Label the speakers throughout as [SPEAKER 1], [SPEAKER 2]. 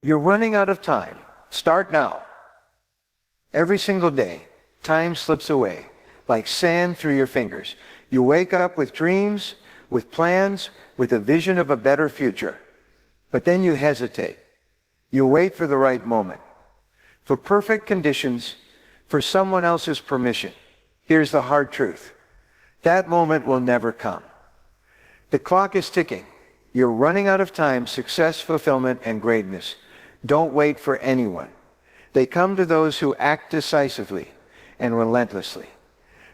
[SPEAKER 1] You're running out of time. Start now. Every single day, time slips away, like sand through your fingers. You wake up with dreams, with plans, with a vision of a better future. But then you hesitate. You wait for the right moment, for perfect conditions, for someone else's permission. Here's the hard truth. That moment will never come. The clock is ticking. You're running out of time, success, fulfillment, and greatness. Don't wait for anyone. They come to those who act decisively and relentlessly.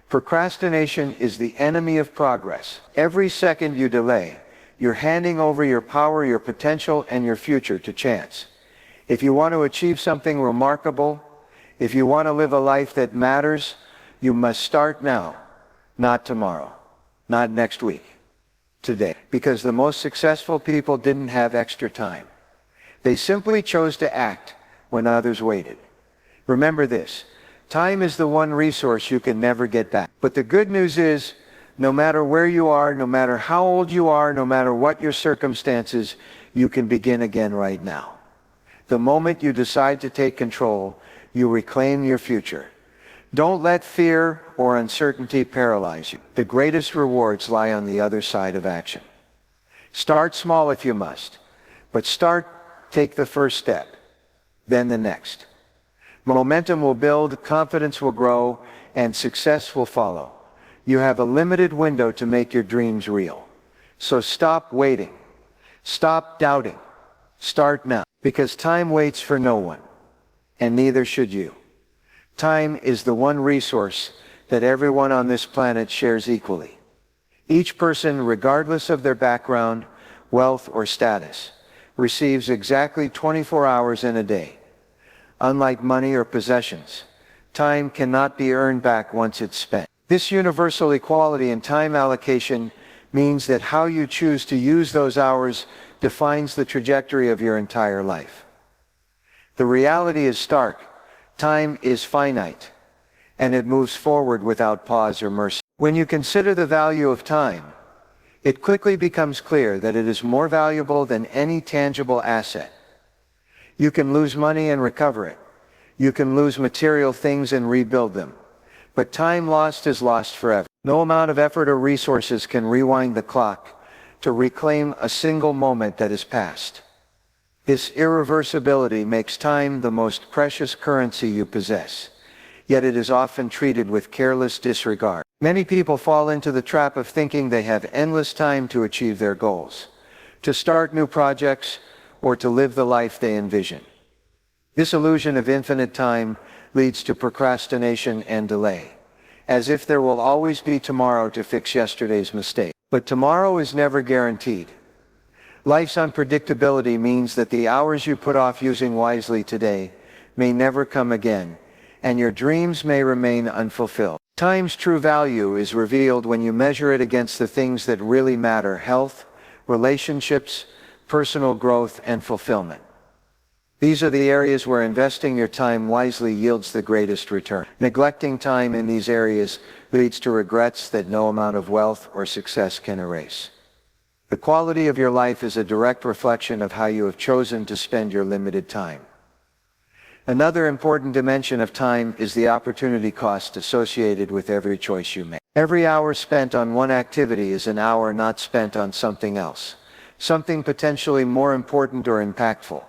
[SPEAKER 1] Procrastination is the enemy of progress. Every second you delay, you're handing over your power, your potential, and your future to chance. If you want to achieve something remarkable, if you want to live a life that matters, you must start now, not tomorrow, not next week, today. Because the most successful people didn't have extra time. They simply chose to act when others waited. Remember this, time is the one resource you can never get back. But the good news is, no matter where you are, no matter how old you are, no matter what your circumstances, you can begin again right now. The moment you decide to take control, you reclaim your future. Don't let fear or uncertainty paralyze you. The greatest rewards lie on the other side of action. Start small if you must, but take the first step, then the next. Momentum will build, confidence will grow, and success will follow. You have a limited window to make your dreams real. So stop waiting. Stop doubting. Start now. Because time waits for no one, and neither should you. Time is the one resource that everyone on this planet shares equally. Each person, regardless of their background, wealth, or status, receives exactly 24 hours in a day. Unlike money or possessions, time cannot be earned back once it's spent. This universal equality in time allocation means that how you choose to use those hours defines the trajectory of your entire life. The reality is stark. Time is finite, and it moves forward without pause or mercy. When you consider the value of time, it quickly becomes clear that it is more valuable than any tangible asset. You can lose money and recover it. You can lose material things and rebuild them. But time lost is lost forever. No amount of effort or resources can rewind the clock to reclaim a single moment that has passed. This irreversibility makes time the most precious currency you possess, yet it is often treated with careless disregard. Many people fall into the trap of thinking they have endless time to achieve their goals, to start new projects, or to live the life they envision. This illusion of infinite time leads to procrastination and delay, as if there will always be tomorrow to fix yesterday's mistake. But tomorrow is never guaranteed. Life's unpredictability means that the hours you put off using wisely today may never come again, and your dreams may remain unfulfilled. Time's true value is revealed when you measure it against the things that really matter: health, relationships, personal growth, and fulfillment. These are the areas where investing your time wisely yields the greatest return. Neglecting time in these areas leads to regrets that no amount of wealth or success can erase. The quality of your life is a direct reflection of how you have chosen to spend your limited time. Another important dimension of time is the opportunity cost associated with every choice you make. Every hour spent on one activity is an hour not spent on something else, something potentially more important or impactful.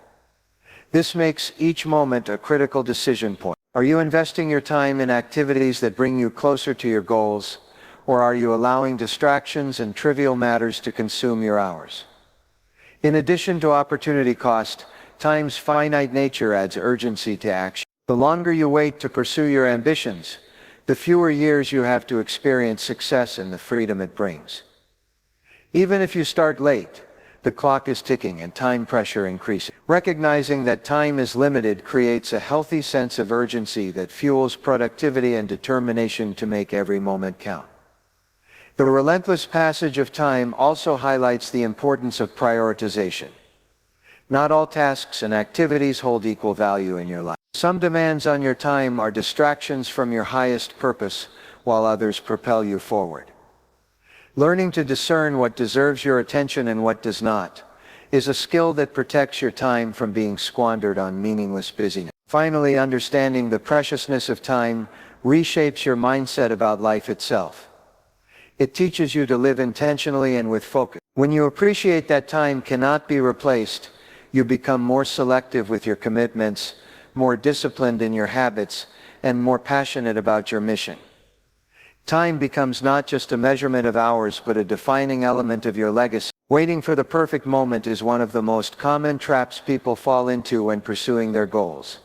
[SPEAKER 1] This makes each moment a critical decision point. Are you investing your time in activities that bring you closer to your goals, or are you allowing distractions and trivial matters to consume your hours? In addition to opportunity cost, time's finite nature adds urgency to action. The longer you wait to pursue your ambitions, the fewer years you have to experience success and the freedom it brings. Even if you start late, the clock is ticking and time pressure increases. Recognizing that time is limited creates a healthy sense of urgency that fuels productivity and determination to make every moment count. The relentless passage of time also highlights the importance of prioritization. Not all tasks and activities hold equal value in your life. Some demands on your time are distractions from your highest purpose, while others propel you forward. Learning to discern what deserves your attention and what does not is a skill that protects your time from being squandered on meaningless busyness. Finally, understanding the preciousness of time reshapes your mindset about life itself. It teaches you to live intentionally and with focus. When you appreciate that time cannot be replaced, you become more selective with your commitments, more disciplined in your habits, and more passionate about your mission. Time becomes not just a measurement of hours but a defining element of your legacy. Waiting for the perfect moment is one of the most common traps people fall into when pursuing their goals.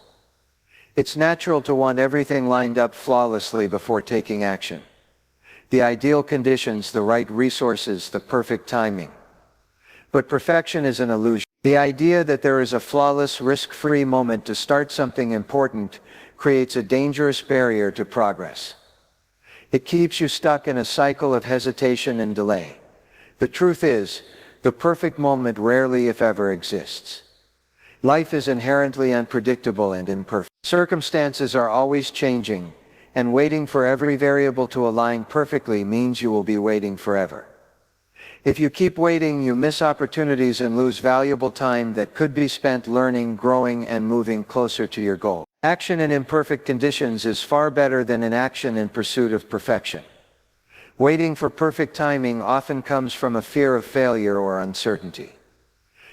[SPEAKER 1] It's natural to want everything lined up flawlessly before taking action. The ideal conditions, the right resources, the perfect timing. But perfection is an illusion. The idea that there is a flawless, risk-free moment to start something important creates a dangerous barrier to progress. It keeps you stuck in a cycle of hesitation and delay. The truth is, the perfect moment rarely, if ever, exists. Life is inherently unpredictable and imperfect. Circumstances are always changing, and waiting for every variable to align perfectly means you will be waiting forever. If you keep waiting, you miss opportunities and lose valuable time that could be spent learning, growing, and moving closer to your goal. Action in imperfect conditions is far better than inaction in pursuit of perfection. Waiting for perfect timing often comes from a fear of failure or uncertainty.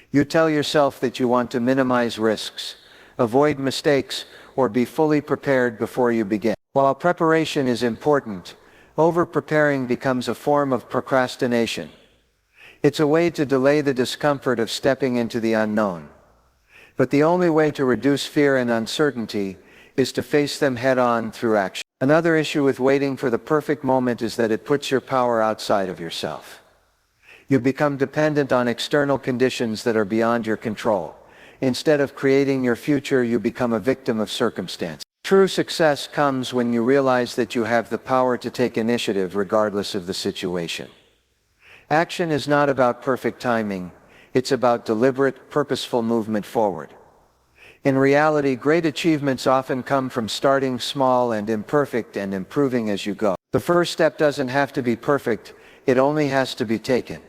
[SPEAKER 1] You tell yourself that you want to minimize risks, avoid mistakes, or be fully prepared before you begin. While preparation is important, over-preparing becomes a form of procrastination. It's a way to delay the discomfort of stepping into the unknown. But the only way to reduce fear and uncertainty is to face them head-on through action. Another issue with waiting for the perfect moment is that it puts your power outside of yourself. You become dependent on external conditions that are beyond your control. Instead of creating your future, you become a victim of circumstance. True success comes when you realize that you have the power to take initiative regardless of the situation. Action is not about perfect timing, it's about deliberate, purposeful movement forward. In reality, great achievements often come from starting small and imperfect and improving as you go. The first step doesn't have to be perfect, it only has to be taken.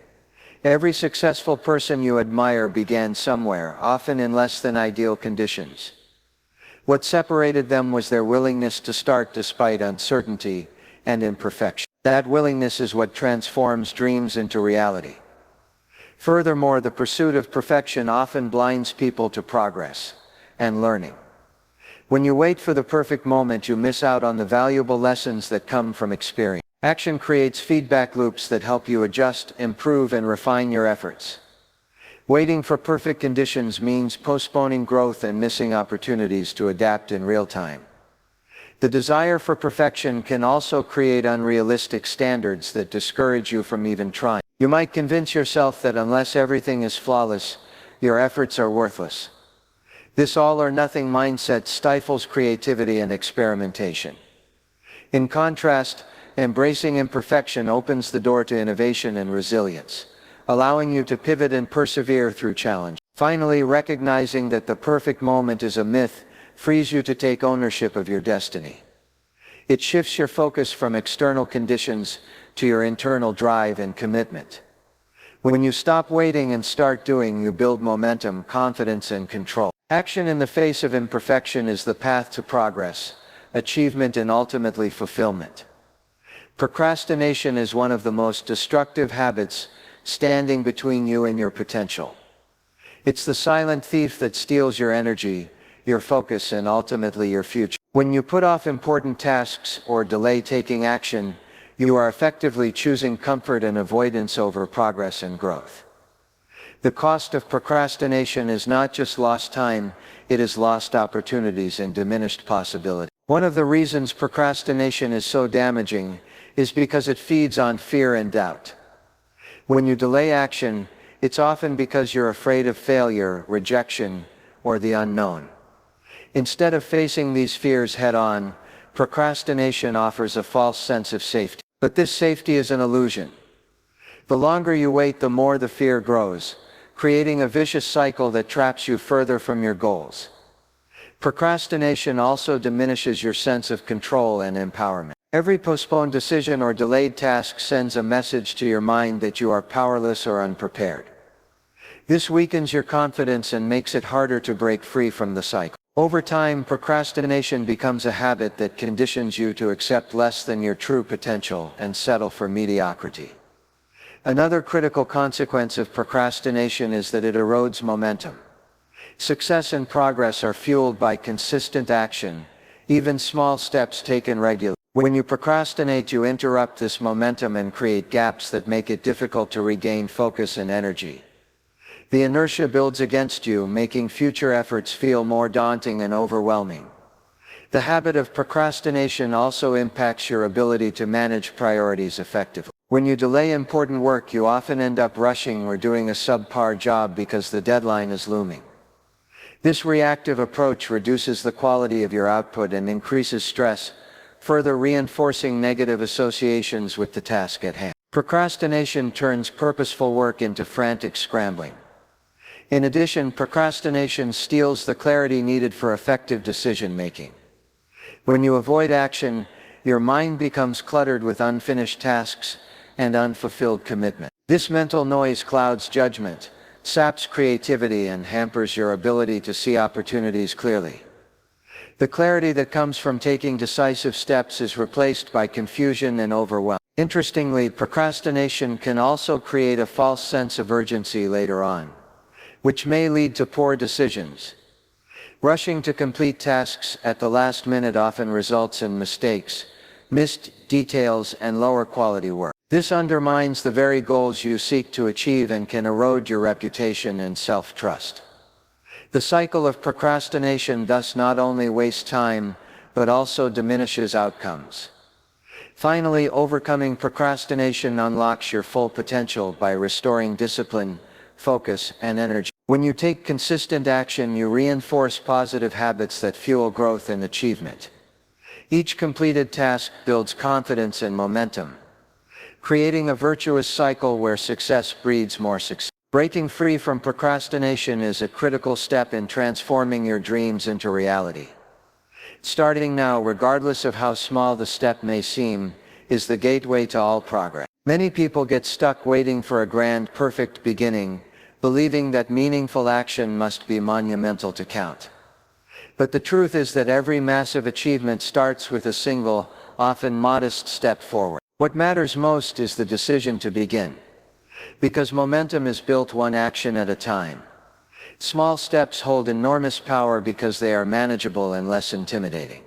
[SPEAKER 1] Every successful person you admire began somewhere, often in less than ideal conditions. What separated them was their willingness to start despite uncertainty and imperfection. That willingness is what transforms dreams into reality. Furthermore, the pursuit of perfection often blinds people to progress and learning. When you wait for the perfect moment, you miss out on the valuable lessons that come from experience. Action creates feedback loops that help you adjust, improve, and refine your efforts. Waiting for perfect conditions means postponing growth and missing opportunities to adapt in real time. The desire for perfection can also create unrealistic standards that discourage you from even trying. You might convince yourself that unless everything is flawless, your efforts are worthless. This all-or-nothing mindset stifles creativity and experimentation. In contrast, embracing imperfection opens the door to innovation and resilience, allowing you to pivot and persevere through challenge. Finally, recognizing that the perfect moment is a myth frees you to take ownership of your destiny. It shifts your focus from external conditions to your internal drive and commitment. When you stop waiting and start doing, you build momentum, confidence, and control. Action in the face of imperfection is the path to progress, achievement, and ultimately fulfillment. Procrastination is one of the most destructive habits, standing between you and your potential. It's the silent thief that steals your energy, your focus, and ultimately your future. When you put off important tasks or delay taking action, you are effectively choosing comfort and avoidance over progress and growth. The cost of procrastination is not just lost time, it is lost opportunities and diminished possibility. One of the reasons procrastination is so damaging is because it feeds on fear and doubt. When you delay action, it's often because you're afraid of failure, rejection, or the unknown. Instead of facing these fears head-on, procrastination offers a false sense of safety. But this safety is an illusion. The longer you wait, the more the fear grows, creating a vicious cycle that traps you further from your goals. Procrastination also diminishes your sense of control and empowerment. Every postponed decision or delayed task sends a message to your mind that you are powerless or unprepared. This weakens your confidence and makes it harder to break free from the cycle. Over time, procrastination becomes a habit that conditions you to accept less than your true potential and settle for mediocrity. Another critical consequence of procrastination is that it erodes momentum. Success and progress are fueled by consistent action, even small steps taken regularly. When you procrastinate, you interrupt this momentum and create gaps that make it difficult to regain focus and energy. The inertia builds against you, making future efforts feel more daunting and overwhelming. The habit of procrastination also impacts your ability to manage priorities effectively. When you delay important work, you often end up rushing or doing a subpar job because the deadline is looming. This reactive approach reduces the quality of your output and increases stress, further reinforcing negative associations with the task at hand. Procrastination turns purposeful work into frantic scrambling. In addition, procrastination steals the clarity needed for effective decision-making. When you avoid action, your mind becomes cluttered with unfinished tasks and unfulfilled commitment. This mental noise clouds judgment, saps creativity, and hampers your ability to see opportunities clearly. The clarity that comes from taking decisive steps is replaced by confusion and overwhelm. Interestingly, procrastination can also create a false sense of urgency later on, which may lead to poor decisions. Rushing to complete tasks at the last minute often results in mistakes, missed details, and lower quality work. This undermines the very goals you seek to achieve and can erode your reputation and self-trust. The cycle of procrastination thus not only wastes time, but also diminishes outcomes. Finally, overcoming procrastination unlocks your full potential by restoring discipline, focus, and energy. When you take consistent action, you reinforce positive habits that fuel growth and achievement. Each completed task builds confidence and momentum, creating a virtuous cycle where success breeds more success. Breaking free from procrastination is a critical step in transforming your dreams into reality. Starting now, regardless of how small the step may seem, is the gateway to all progress. Many people get stuck waiting for a grand, perfect beginning, believing that meaningful action must be monumental to count. But the truth is that every massive achievement starts with a single, often modest step forward. What matters most is the decision to begin, because momentum is built one action at a time. Small steps hold enormous power because they are manageable and less intimidating.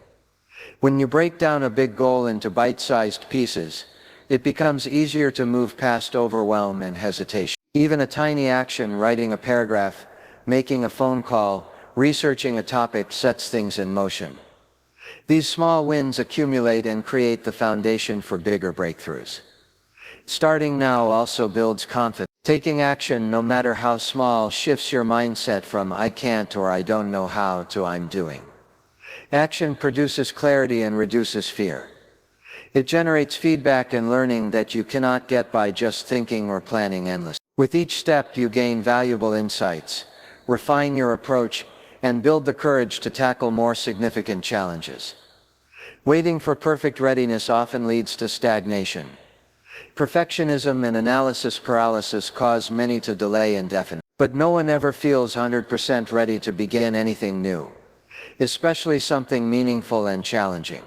[SPEAKER 1] When you break down a big goal into bite-sized pieces, it becomes easier to move past overwhelm and hesitation. Even a tiny action, writing a paragraph, making a phone call, researching a topic, sets things in motion. These small wins accumulate and create the foundation for bigger breakthroughs. Starting now also builds confidence. Taking action, no matter how small, shifts your mindset from "I can't" or "I don't know how" to "I'm doing." Action produces clarity and reduces fear. It generates feedback and learning that you cannot get by just thinking or planning endlessly. With each step, you gain valuable insights, refine your approach, and build the courage to tackle more significant challenges. Waiting for perfect readiness often leads to stagnation. Perfectionism and analysis paralysis cause many to delay indefinitely. But no one ever feels 100% ready to begin anything new, especially something meaningful and challenging.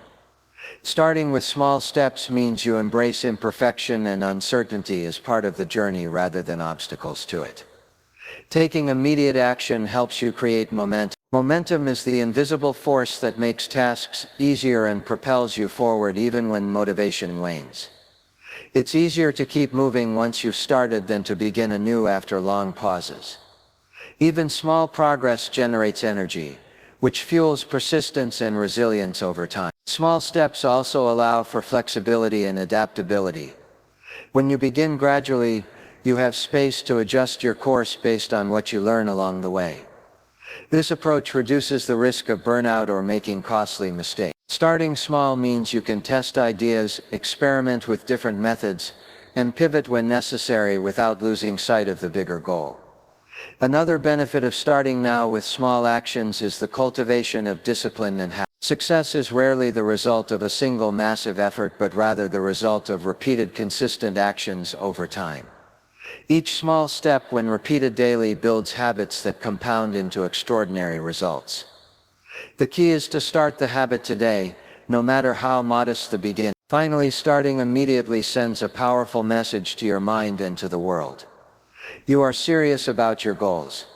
[SPEAKER 1] Starting with small steps means you embrace imperfection and uncertainty as part of the journey rather than obstacles to it. Taking immediate action helps you create momentum. Momentum is the invisible force that makes tasks easier and propels you forward even when motivation wanes. It's easier to keep moving once you've started than to begin anew after long pauses. Even small progress generates energy, which fuels persistence and resilience over time. Small steps also allow for flexibility and adaptability. When you begin gradually, you have space to adjust your course based on what you learn along the way. This approach reduces the risk of burnout or making costly mistakes. Starting small means you can test ideas, experiment with different methods, and pivot when necessary without losing sight of the bigger goal. Another benefit of starting now with small actions is the cultivation of discipline and habit. Success is rarely the result of a single massive effort, but rather the result of repeated consistent actions over time. Each small step, when repeated daily, builds habits that compound into extraordinary results. The key is to start the habit today, no matter how modest the beginning. Finally, starting immediately sends a powerful message to your mind and to the world. You are serious about your goals.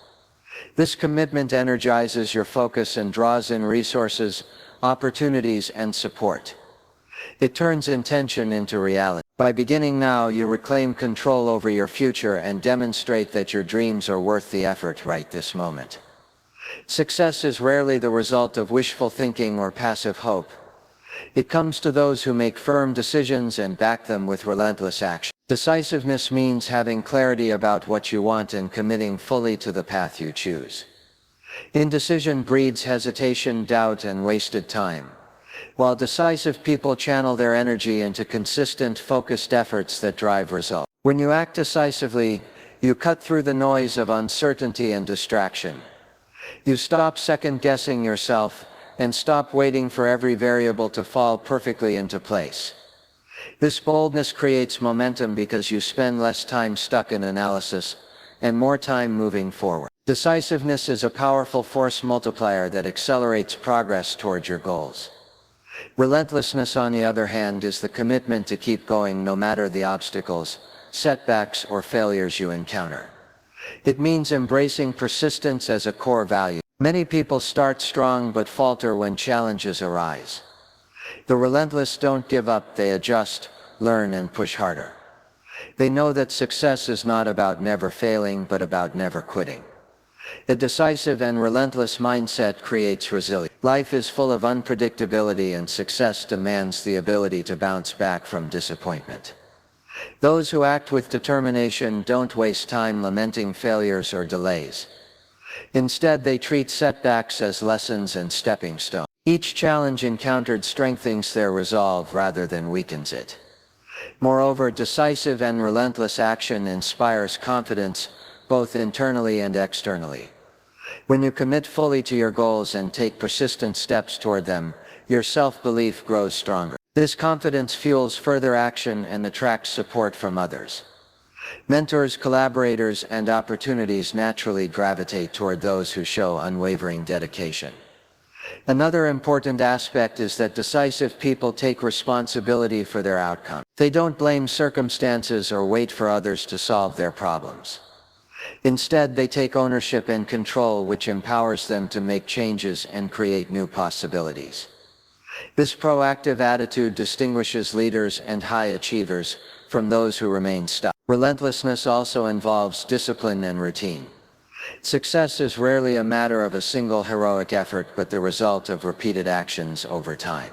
[SPEAKER 1] This commitment energizes your focus and draws in resources, opportunities, and support. It turns intention into reality. By beginning now, you reclaim control over your future and demonstrate that your dreams are worth the effort right this moment. Success is rarely the result of wishful thinking or passive hope. It comes to those who make firm decisions and back them with relentless action. Decisiveness means having clarity about what you want and committing fully to the path you choose. Indecision breeds hesitation, doubt, and wasted time, while decisive people channel their energy into consistent, focused efforts that drive results. When you act decisively, you cut through the noise of uncertainty and distraction. You stop second-guessing yourself and stop waiting for every variable to fall perfectly into place. This boldness creates momentum because you spend less time stuck in analysis and more time moving forward. Decisiveness is a powerful force multiplier that accelerates progress toward your goals. Relentlessness, on the other hand, is the commitment to keep going no matter the obstacles, setbacks, or failures you encounter. It means embracing persistence as a core value. Many people start strong but falter when challenges arise. The relentless don't give up, they adjust, learn, and push harder. They know that success is not about never failing but about never quitting. A decisive and relentless mindset creates resilience. Life is full of unpredictability, and success demands the ability to bounce back from disappointment. Those who act with determination don't waste time lamenting failures or delays. Instead, they treat setbacks as lessons and stepping stones. Each challenge encountered strengthens their resolve rather than weakens it. Moreover, decisive and relentless action inspires confidence, both internally and externally. When you commit fully to your goals and take persistent steps toward them, your self-belief grows stronger. This confidence fuels further action and attracts support from others. Mentors, collaborators, and opportunities naturally gravitate toward those who show unwavering dedication. Another important aspect is that decisive people take responsibility for their outcome. They don't blame circumstances or wait for others to solve their problems. Instead, they take ownership and control, which empowers them to make changes and create new possibilities. This proactive attitude distinguishes leaders and high achievers from those who remain stuck. Relentlessness also involves discipline and routine. Success is rarely a matter of a single heroic effort but the result of repeated actions over time.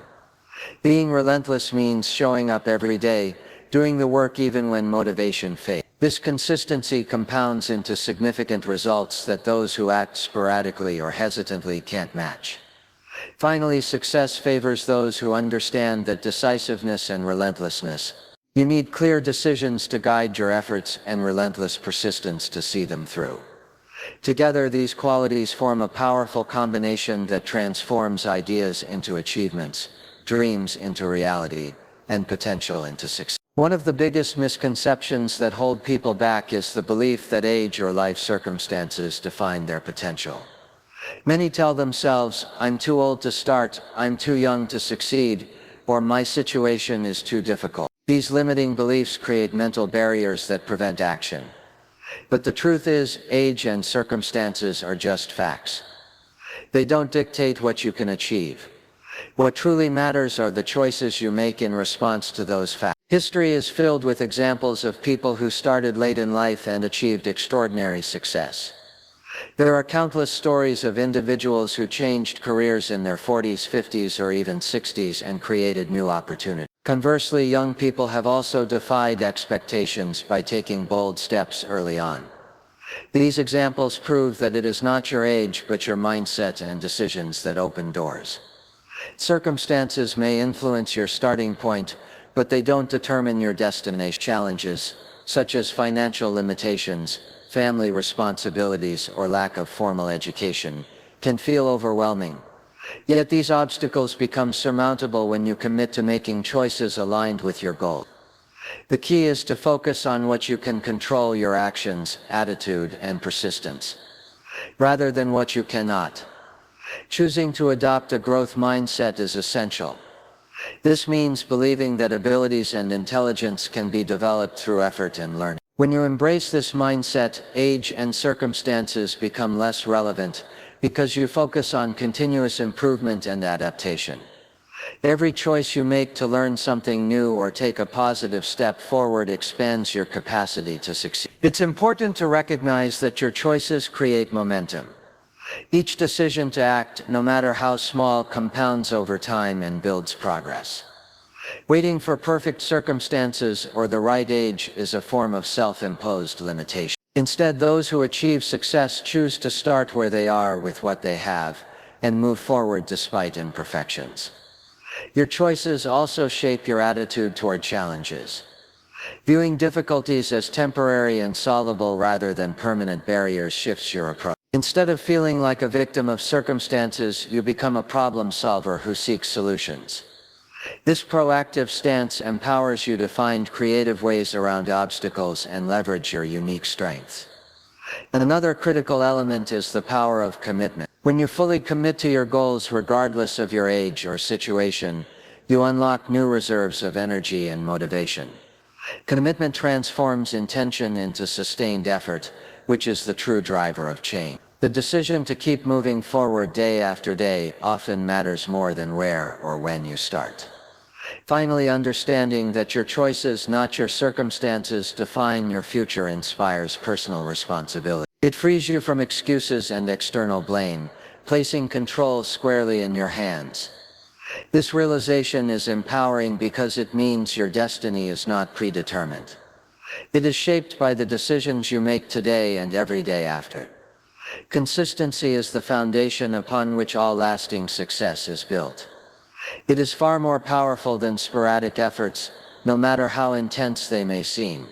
[SPEAKER 1] Being relentless means showing up every day, doing the work even when motivation fades. This consistency compounds into significant results that those who act sporadically or hesitantly can't match. Finally, success favors those who understand that decisiveness and relentlessness. You need clear decisions to guide your efforts and relentless persistence to see them through. Together, these qualities form a powerful combination that transforms ideas into achievements, dreams into reality, and potential into success. One of the biggest misconceptions that hold people back is the belief that age or life circumstances define their potential. Many tell themselves, "I'm too old to start, I'm too young to succeed," or "my situation is too difficult." These limiting beliefs create mental barriers that prevent action. But the truth is, age and circumstances are just facts. They don't dictate what you can achieve. What truly matters are the choices you make in response to those facts. History is filled with examples of people who started late in life and achieved extraordinary success. There are countless stories of individuals who changed careers in their 40s, 50s, or even 60s and created new opportunities. Conversely, young people have also defied expectations by taking bold steps early on. These examples prove that it is not your age but your mindset and decisions that open doors. Circumstances may influence your starting point, but they don't determine your destination. Challenges, such as financial limitations, family responsibilities, or lack of formal education, can feel overwhelming. Yet these obstacles become surmountable when you commit to making choices aligned with your goal. The key is to focus on what you can control: your actions, attitude, and persistence, rather than what you cannot. Choosing to adopt a growth mindset is essential. This means believing that abilities and intelligence can be developed through effort and learning. When you embrace this mindset, age and circumstances become less relevant because you focus on continuous improvement and adaptation. Every choice you make to learn something new or take a positive step forward expands your capacity to succeed. It's important to recognize that your choices create momentum. Each decision to act, no matter how small, compounds over time and builds progress. Waiting for perfect circumstances or the right age is a form of self-imposed limitation. Instead, those who achieve success choose to start where they are with what they have and move forward despite imperfections. Your choices also shape your attitude toward challenges. Viewing difficulties as temporary and solvable rather than permanent barriers shifts your approach. Instead of feeling like a victim of circumstances, you become a problem solver who seeks solutions. This proactive stance empowers you to find creative ways around obstacles and leverage your unique strengths. And another critical element is the power of commitment. When you fully commit to your goals regardless of your age or situation, you unlock new reserves of energy and motivation. Commitment transforms intention into sustained effort, which is the true driver of change. The decision to keep moving forward day after day often matters more than where or when you start. Finally, understanding that your choices, not your circumstances, define your future inspires personal responsibility. It frees you from excuses and external blame, placing control squarely in your hands. This realization is empowering because it means your destiny is not predetermined. It is shaped by the decisions you make today and every day after. Consistency is the foundation upon which all lasting success is built. It is far more powerful than sporadic efforts, no matter how intense they may seem.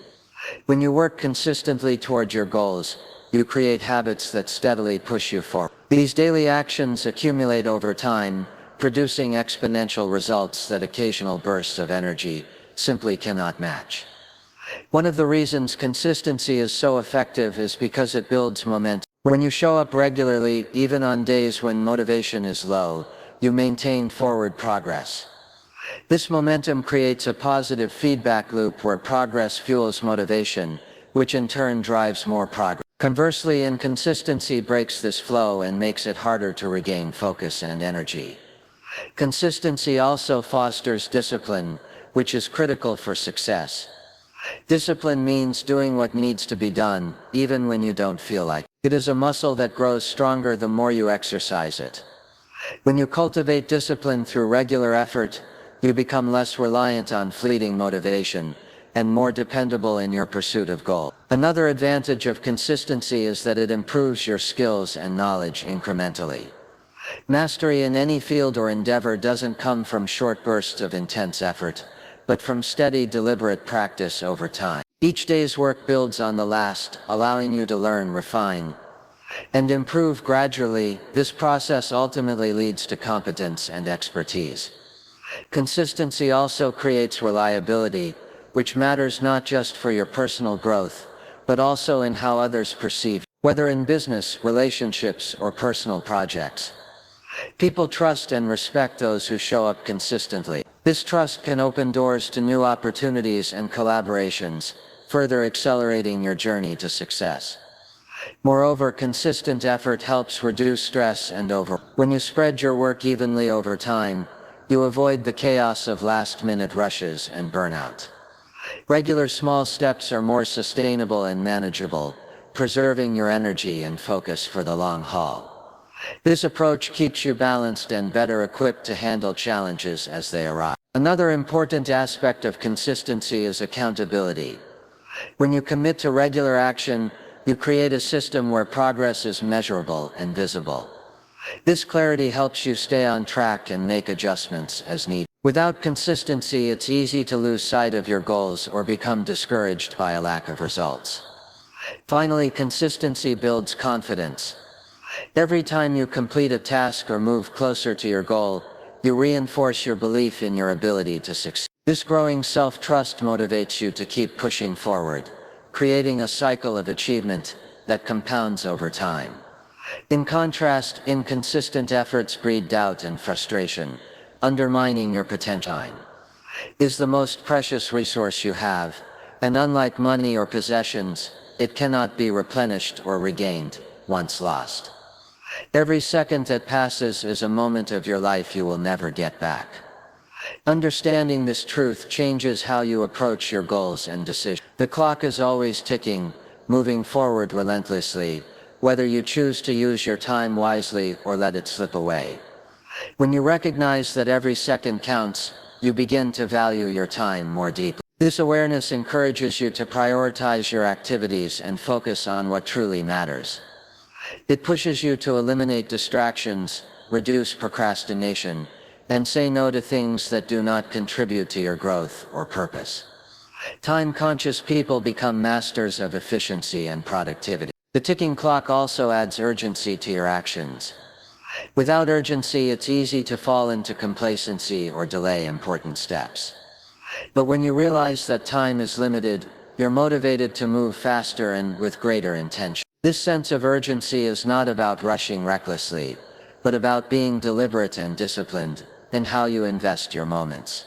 [SPEAKER 1] When you work consistently toward your goals, you create habits that steadily push you forward. These daily actions accumulate over time, producing exponential results that occasional bursts of energy simply cannot match. One of the reasons consistency is so effective is because it builds momentum. When you show up regularly, even on days when motivation is low, you maintain forward progress. This momentum creates a positive feedback loop where progress fuels motivation, which in turn drives more progress. Conversely, inconsistency breaks this flow and makes it harder to regain focus and energy. Consistency also fosters discipline, which is critical for success. Discipline means doing what needs to be done, even when you don't feel like it. It is a muscle that grows stronger the more you exercise it. When you cultivate discipline through regular effort, you become less reliant on fleeting motivation and more dependable in your pursuit of goals. Another advantage of consistency is that it improves your skills and knowledge incrementally. Mastery in any field or endeavor doesn't come from short bursts of intense effort, but from steady, deliberate practice over time. Each day's work builds on the last, allowing you to learn, refine, and improve gradually. This process ultimately leads to competence and expertise. Consistency also creates reliability, which matters not just for your personal growth, but also in how others perceive you, whether in business, relationships, or personal projects. People trust and respect those who show up consistently. This trust can open doors to new opportunities and collaborations, further accelerating your journey to success. Moreover, consistent effort helps reduce stress and overwhelm. When you spread your work evenly over time, you avoid the chaos of last-minute rushes and burnout. Regular small steps are more sustainable and manageable, preserving your energy and focus for the long haul. This approach keeps you balanced and better equipped to handle challenges as they arise. Another important aspect of consistency is accountability. When you commit to regular action, you create a system where progress is measurable and visible. This clarity helps you stay on track and make adjustments as needed. Without consistency, it's easy to lose sight of your goals or become discouraged by a lack of results. Finally, consistency builds confidence. Every time you complete a task or move closer to your goal, you reinforce your belief in your ability to succeed.
[SPEAKER 2] This growing self-trust motivates you to keep pushing forward, creating a cycle of achievement that compounds over time. In contrast, inconsistent efforts breed doubt and frustration, undermining your potential. Time is the most precious resource you have, and unlike money or possessions, it cannot be replenished or regained once lost. Every second that passes is a moment of your life you will never get back. Understanding this truth changes how you approach your goals and decisions. The clock is always ticking, moving forward relentlessly, whether you choose to use your time wisely or let it slip away. When you recognize that every second counts, you begin to value your time more deeply. This awareness encourages you to prioritize your activities and focus on what truly matters. It pushes you to eliminate distractions, reduce procrastination, and say no to things that do not contribute to your growth or purpose. Time-conscious people become masters of efficiency and productivity. The ticking clock also adds urgency to your actions. Without urgency, it's easy to fall into complacency or delay important steps. But when you realize that time is limited, you're motivated to move faster and with greater intention. This sense of urgency is not about rushing recklessly, but about being deliberate and disciplined in how you invest your moments.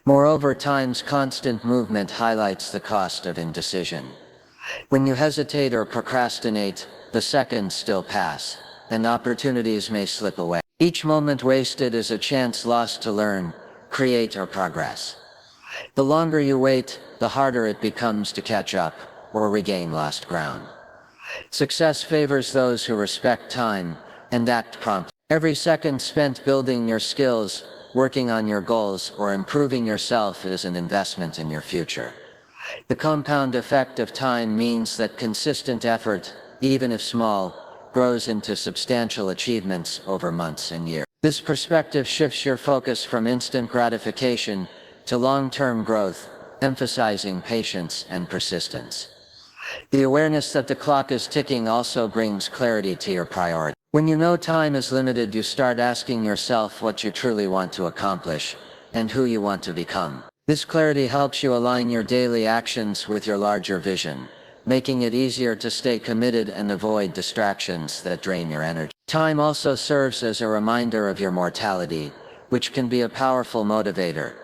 [SPEAKER 2] Moreover, time's constant movement highlights the cost of indecision. When you hesitate or procrastinate, the seconds still pass, and opportunities may slip away. Each moment wasted is a chance lost to learn, create, or progress. The longer you wait, the harder it becomes to catch up or regain lost ground. Success favors those who respect time and act promptly. Every second spent building your skills, working on your goals, or improving yourself is an investment in your future. The compound effect of time means that consistent effort, even if small, grows into substantial achievements over months and years. This perspective shifts your focus from instant gratification to long-term growth, emphasizing patience and persistence. The awareness that the clock is ticking also brings clarity to your priorities. When you know time is limited, you start asking yourself what you truly want to accomplish and who you want to become. This clarity helps you align your daily actions with your larger vision, making it easier to stay committed and avoid distractions that drain your energy. Time also serves as a reminder of your mortality, which can be a powerful motivator.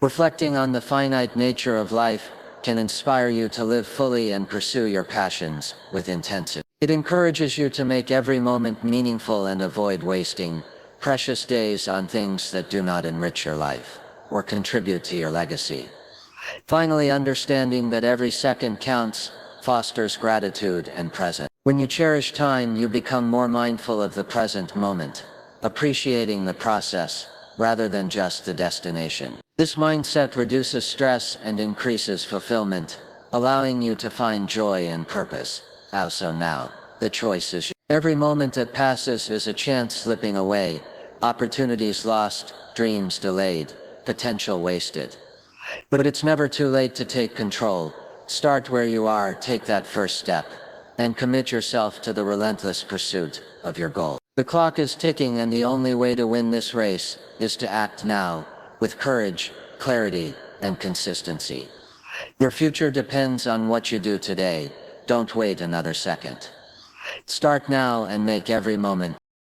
[SPEAKER 2] Reflecting on the finite nature of life can inspire you to live fully and pursue your passions with intensity. It encourages you to make every moment meaningful and avoid wasting precious days on things that do not enrich your life or contribute to your legacy. Finally, understanding that every second counts fosters gratitude and presence. When you cherish time, you become more mindful of the present moment, appreciating the process rather than just the destination. This mindset reduces stress and increases fulfillment, allowing you to find joy and purpose. So now, the choice is yours. Every moment that passes is a chance slipping away, opportunities lost, dreams delayed, potential wasted. But it's never too late to take control. Start where you are, take that first step, and commit yourself to the relentless pursuit of your goal. The clock is ticking, and the only way to win this race is to act now, with courage, clarity, and consistency. Your future depends on what you do today. Don't wait another second. Start now and make every moment